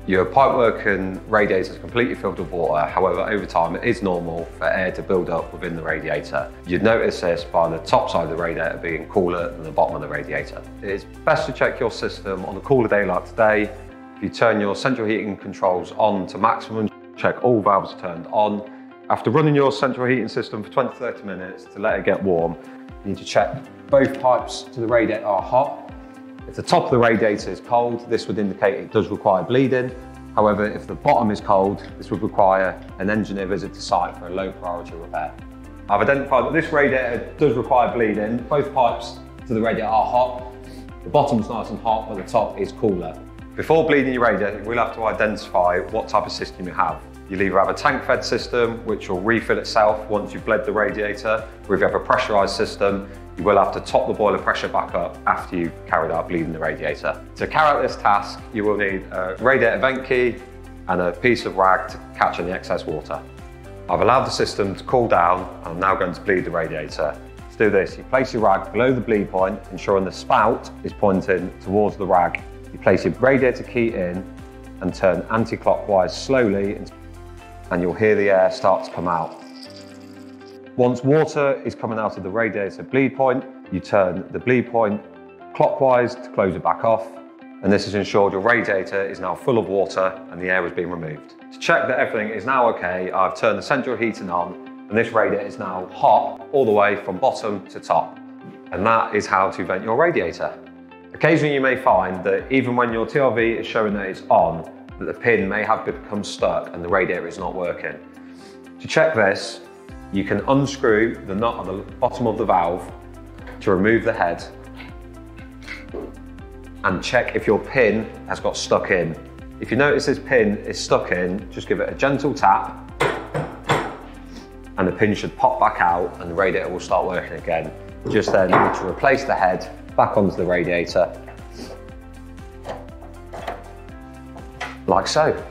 Your pipework and radiator is completely filled with water. However, over time, it is normal for air to build up within the radiator. You'd notice this by the top side of the radiator being cooler than the bottom of the radiator. It's best to check your system on a cooler day like today. If you turn your central heating controls on to maximum, check all valves are turned on. After running your central heating system for 20-30 minutes to let it get warm, you need to check both pipes to the radiator are hot. If the top of the radiator is cold, this would indicate it does require bleeding. However, if the bottom is cold, this would require an engineer visit to site for a low priority repair. I've identified that this radiator does require bleeding. Both pipes to the radiator are hot. The bottom's nice and hot, but the top is cooler. Before bleeding your radiator, you will have to identify what type of system you have. You'll either have a tank-fed system, which will refill itself once you've bled the radiator, or if you have a pressurised system, you will have to top the boiler pressure back up after you've carried out bleeding the radiator. To carry out this task, you will need a radiator vent key and a piece of rag to catch any excess water. I've allowed the system to cool down, and I'm now going to bleed the radiator. To do this, you place your rag below the bleed point, ensuring the spout is pointing towards the rag. You place your radiator key in and turn anti-clockwise slowly, and you'll hear the air start to come out. Once water is coming out of the radiator bleed point, you turn the bleed point clockwise to close it back off, and this has ensured your radiator is now full of water and the air has been removed. To check that everything is now okay, I've turned the central heating on, and this radiator is now hot all the way from bottom to top. And that is how to vent your radiator. Occasionally you may find that even when your TRV is showing that it's on, that the pin may have become stuck and the radiator is not working. To check this, you can unscrew the nut on the bottom of the valve to remove the head and check if your pin has got stuck in. If you notice this pin is stuck in, just give it a gentle tap and the pin should pop back out and the radiator will start working again. Just then you need to replace the head back onto the radiator, like so.